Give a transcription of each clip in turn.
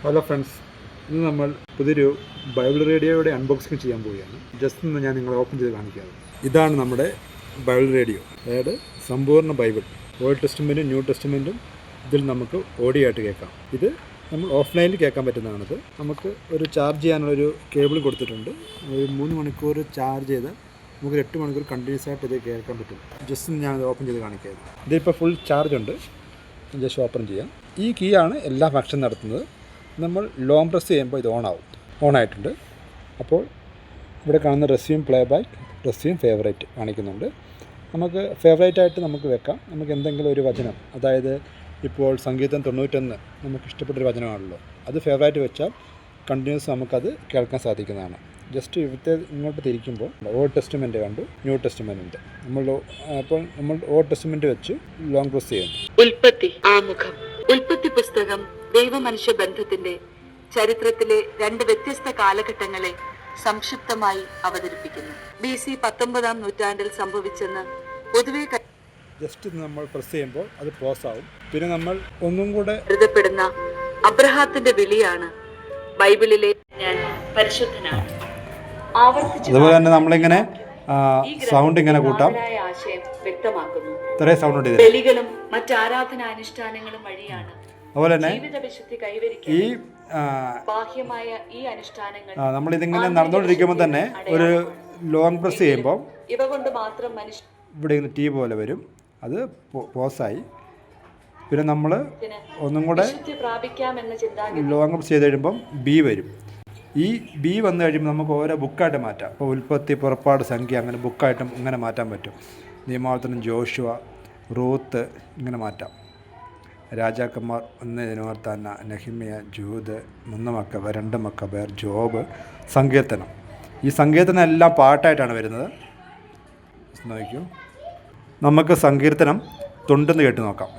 Hello friends, ഇന്ന് നമ്മൾ പുതിയൊരു ബൈബിൾ റേഡിയോയുടെ അൺബോക്സിങ് ചെയ്യാൻ പോവുകയാണ്. ജസ്റ്റ് ഒന്ന് ഞാൻ നിങ്ങളെ ഓപ്പൺ ചെയ്ത് കാണിക്കാം. ഇതാണ് നമ്മുടെ ബൈബിൾ റേഡിയോ, അതായത് സമ്പൂർണ്ണ ബൈബിൾ, ഓൾഡ് ടെസ്റ്റ്മെൻറ്റും ന്യൂ ടെസ്റ്റ്മെൻറ്റും ഇതിൽ നമുക്ക് ഓഡിയോ ആയിട്ട് കേൾക്കാം. ഇത് നമ്മൾ ഓഫ്ലൈനിൽ കേൾക്കാൻ പറ്റുന്നതാണിത്. നമുക്ക് ഒരു ചാർജ് ചെയ്യാനുള്ളൊരു കേബിൾ കൊടുത്തിട്ടുണ്ട്. ഒരു 3 മണിക്കൂർ ചാർജ് ചെയ്ത് നമുക്ക് 8 മണിക്കൂർ കണ്ടിന്യൂസ് ആയിട്ട് ഇത് കേൾക്കാൻ പറ്റും. ജസ്റ്റ് ഞാൻ ഓപ്പൺ ചെയ്ത് കാണിക്കാം. ഇതിപ്പോൾ ഫുൾ ചാർജ് ഉണ്ട്. ജസ്റ്റ് ഓപ്പൺ ചെയ്യാം. ഈ കീ ആണ് എല്ലാ ഫംഗ്ഷൻ നടത്തുന്നത്. നമ്മൾ ലോങ് പ്രസ് ചെയ്യുമ്പോൾ ഇത് ഓണായിട്ടുണ്ട്. അപ്പോൾ ഇവിടെ കാണുന്ന resume play back, resume favourite കാണിക്കുന്നുണ്ട്. നമുക്ക് ഫേവറേറ്റായിട്ട് നമുക്ക് വെക്കാം. നമുക്ക് എന്തെങ്കിലും ഒരു വചനം, അതായത് ഇപ്പോൾ സംഗീതം 91 നമുക്ക് ഇഷ്ടപ്പെട്ടൊരു വചനമാണല്ലോ, അത് ഫേവറേറ്റ് വെച്ചാൽ കണ്ടിന്യൂസ് നമുക്കത് കേൾക്കാൻ സാധിക്കുന്നതാണ്. ജസ്റ്റ് ഇവിടുത്തെ ഇങ്ങോട്ട് തിരിക്കുമ്പോൾ ഓൾഡ് ടെസ്റ്റ്മെൻറ്റ് കണ്ടു, ന്യൂ ടെസ്റ്റ്മെൻറ്റ് ഉണ്ട്. നമ്മൾ ഓൾഡ് ടെസ്റ്റ്മെൻറ്റ് വെച്ച് ലോങ് പ്രസ് ചെയ്യുന്നു. ഉൽപ്പത്തി ആമുഖം. ഉൽപ്പത്തി പുസ്തകം ദൈവമനുഷ്യ ബന്ധത്തിന്റെ ചരിത്രത്തിലെ 2 വ്യത്യസ്ത കാലഘട്ടങ്ങളെ സംക്ഷിപ്തമായി അവതരിപ്പിക്കുന്നു. BC 19-ാം നൂറ്റാണ്ടിൽ സംഭവിച്ചെന്ന് പൊതുവെ ജസ്റ്റ് നമ്മൾ പ്രസ് ചെയ്യുമ്പോൾ അത് പോസ് ആവും. പിന്നെ നമ്മൾ ഒന്നും കൂടെ കരുതപ്പെടുന്ന അബ്രഹാത്തിന്റെ വിളിയാണ് ബൈബിളിലെ ഞാൻ പരിശുദ്ധനാണ്. അതുപോലെ തന്നെ നമ്മളിങ്ങനെ സൗണ്ട് ഇങ്ങനെ കൂട്ടാം. ആശയം വ്യക്തമാക്കുന്നു. ഇത്രയും സൗണ്ട് ഉണ്ട്. ബലികളും മറ്റ് ആരാധനാനുഷ്ഠാനങ്ങളും വഴിയാണ് അതുപോലെ തന്നെ ഈ ബാഹ്യമായ ഈ അനുഷ്ഠാനങ്ങൾ നമ്മളിതിങ്ങനെ നടന്നുകൊണ്ടിരിക്കുമ്പോൾ തന്നെ ഒരു ലോങ് പ്രസ് ചെയ്യുമ്പോൾ ഇവ കൊണ്ട് മാത്രം മനുഷ്യ ഇവിടെ ഇങ്ങനെ ടീ പോലെ വരും. അത് പോസായി. പിന്നെ നമ്മൾ ഒന്നും കൂടെ ലോങ് പ്രസ് ചെയ്ത് കഴിയുമ്പം ബി വരും. ഈ ബി വന്നു കഴിയുമ്പോൾ നമുക്ക് ഓരോ ബുക്കായിട്ട് മാറ്റാം. ഇപ്പോൾ ഉൽപ്പത്തി, പുറപ്പാട്, സംഖ്യ, അങ്ങനെ ബുക്കായിട്ടും ഇങ്ങനെ മാറ്റാൻ പറ്റും. നിയമാവർത്തനം, ജോഷുവ, റൂത്ത്, ഇങ്ങനെ മാറ്റാം. രാജാക്കന്മാർ, 1 ദിനവൃത്താന്ത, നെഹമ്യ, ജൂദ്, 3 മക്കബർ, 2 മക്കബർ, ജോബ്, സങ്കീർത്തനം. ഈ സങ്കീർത്തനം എല്ലാം പാട്ടായിട്ടാണ് വരുന്നത്. നോക്കൂ, നമുക്ക് സങ്കീർത്തനം തൊണ്ടെന്ന് കേട്ട് നോക്കാം.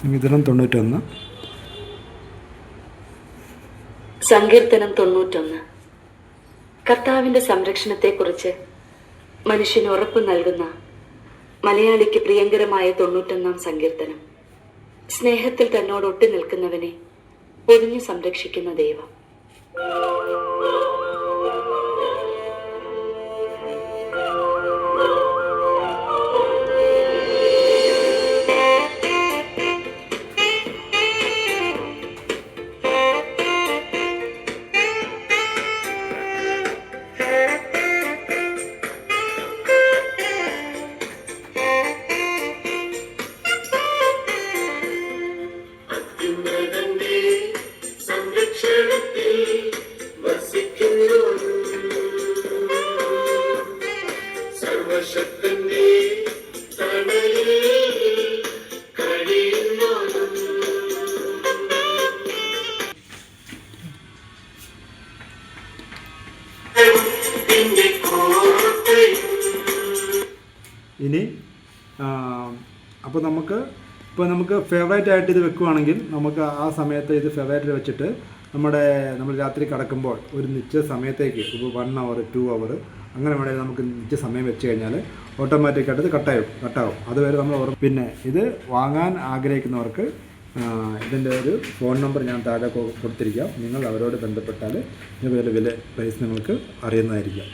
സങ്കീർത്തനം 91. സങ്കീർത്തനം 91 കർത്താവിന്റെ സംരക്ഷണത്തെക്കുറിച്ച് മനുഷ്യന് ഉറപ്പ് നൽകുന്ന മലയാളിക്ക് പ്രിയങ്കരമായ 91-ാം സങ്കീർത്തനം. സ്നേഹത്തിൽ തന്നോട് ഒട്ടി നിൽക്കുന്നവനെ പൊതിഞ്ഞു സംരക്ഷിക്കുന്ന ദൈവം. ഇനി അപ്പോൾ നമുക്ക് ഫേവറേറ്റ് ആയിട്ട് ഇത് വെക്കുകയാണെങ്കിൽ നമുക്ക് ആ സമയത്ത് ഇത് ഫേവറേറ്റ് വെച്ചിട്ട് നമ്മൾ രാത്രി കിടക്കുമ്പോൾ ഒരു നിശ്ചിത സമയത്തേക്ക്, ഇപ്പോൾ 1 hour 2 hour അങ്ങനെ വേണമെങ്കിൽ നമുക്ക് നിശ്ചിത സമയം വെച്ച് കഴിഞ്ഞാൽ ഓട്ടോമാറ്റിക്കായിട്ട് ഇത് കട്ടാവും. അതുവരെ നമ്മൾ പിന്നെ ഇത് വാങ്ങാൻ ആഗ്രഹിക്കുന്നവർക്ക് ഇതിൻ്റെ ഒരു ഫോൺ നമ്പർ ഞാൻ താഴെ കൊടുത്തിരിക്കാം. നിങ്ങൾ അവരോട് ബന്ധപ്പെട്ടാൽ ഇതിൻ്റെ വില പ്രൈസ് നിങ്ങൾക്ക് അറിയുന്നതായിരിക്കാം.